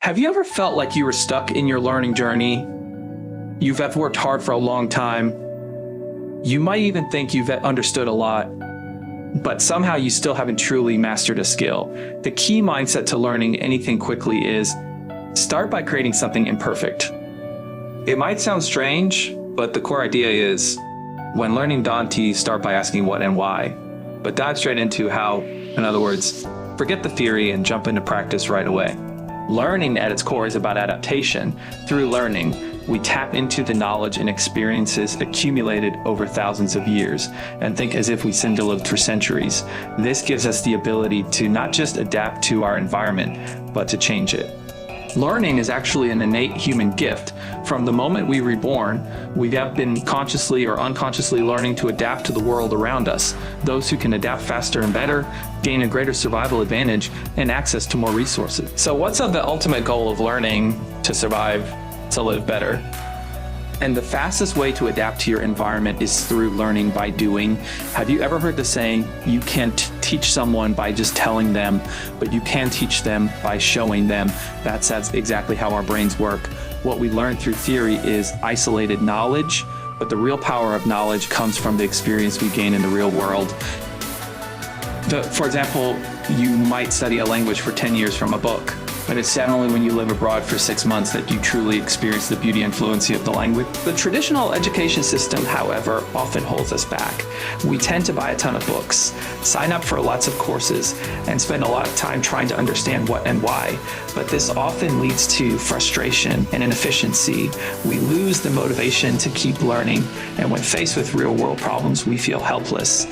Have you ever felt like you were stuck in your learning journey? You've worked hard for a long time. You might even think you've understood a lot, but somehow you still haven't truly mastered a skill. The key mindset to learning anything quickly is start by creating something imperfect. It might sound strange, but the core idea is when learning Dante, start by asking what and why, but dive straight into how. In other words, forget the theory and jump into practice right away. Learning at its core is about adaptation. Through learning, we tap into the knowledge and experiences accumulated over thousands of years and think as if we lived for centuries. This gives us the ability to not just adapt to our environment, but to change it. Learning is actually an innate human gift. From the moment we were reborn, we have been consciously or unconsciously learning to adapt to the world around us. Those who can adapt faster and better gain a greater survival advantage and access to more resources. So what's the ultimate goal of learning? To survive, to live better. And the fastest way to adapt to your environment is through learning by doing. Have you ever heard the saying, you can't teach someone by just telling them, but you can teach them by showing them? That's exactly how our brains work. What we learn through theory is isolated knowledge, but the real power of knowledge comes from the experience we gain in the real world. For example, you might study a language for 10 years from a book, but it's only when you live abroad for 6 months that you truly experience the beauty and fluency of the language. The traditional education system, however, often holds us back. We tend to buy a ton of books, sign up for lots of courses, and spend a lot of time trying to understand what and why. But this often leads to frustration and inefficiency. We lose the motivation to keep learning, and when faced with real-world problems, we feel helpless.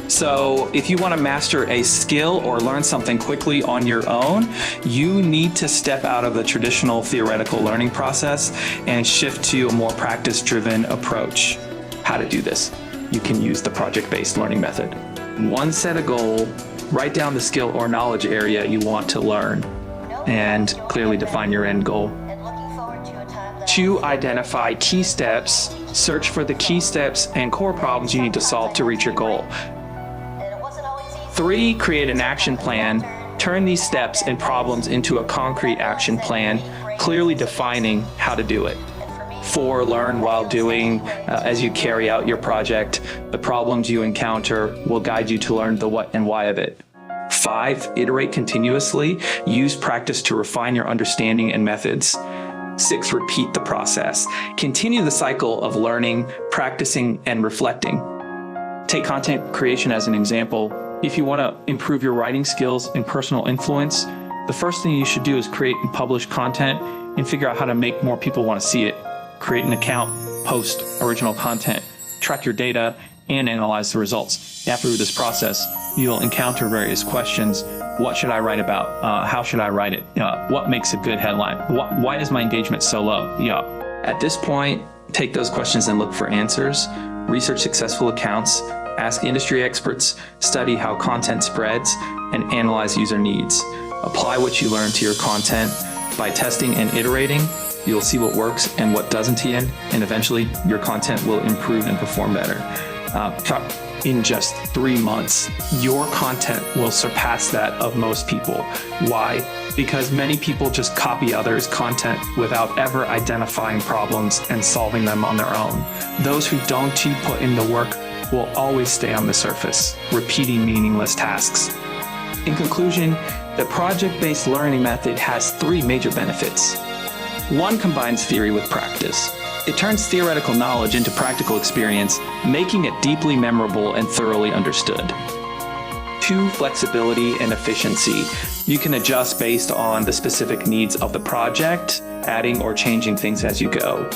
So if you want to master a skill or learn something quickly on your own, you need to step out of the traditional theoretical learning process and shift to a more practice-driven approach. How to do this? You can use the project-based learning method. One, set a goal, write down the skill or knowledge area you want to learn, and clearly define your end goal. 2, identify key steps, search for the key steps and core problems you need to solve to reach your goal. 3, create an action plan. Turn these steps and problems into a concrete action plan, clearly defining how to do it. 4, learn while doing. As you carry out your project, the problems you encounter will guide you to learn the what and why of it. 5, iterate continuously. Use practice to refine your understanding and methods. 6, repeat the process. Continue the cycle of learning, practicing, and reflecting. Take content creation as an example. If you want to improve your writing skills and personal influence, the first thing you should do is create and publish content and figure out how to make more people want to see it. Create an account, post original content, track your data, and analyze the results. After this process, you'll encounter various questions. What should I write about? How should I write it? What makes a good headline? Why is my engagement so low? At this point, take those questions and look for answers. Research successful accounts. Ask industry experts, study how content spreads, and analyze user needs. Apply what you learn to your content. By testing and iterating, you'll see what works and what doesn't and eventually your content will improve and perform better. In just 3 months, your content will surpass that of most people. Why? Because many people just copy others' content without ever identifying problems and solving them on their own. Those who don't put in the work will always stay on the surface, repeating meaningless tasks. In conclusion, the project-based learning method has 3 major benefits. 1, combines theory with practice. It turns theoretical knowledge into practical experience, making it deeply memorable and thoroughly understood. 2, flexibility and efficiency. You can adjust based on the specific needs of the project, adding or changing things as you go.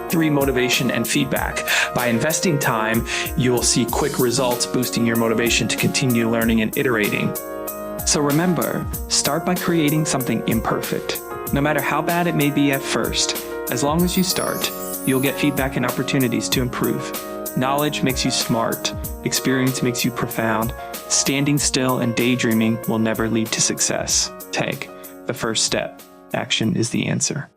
3, motivation and feedback. By investing time, you will see quick results, boosting your motivation to continue learning and iterating. So remember, start by creating something imperfect. No matter how bad it may be at first, as long as you start, you'll get feedback and opportunities to improve. Knowledge makes you smart. Experience makes you profound. Standing still and daydreaming will never lead to success. Take the first step. Action is the answer.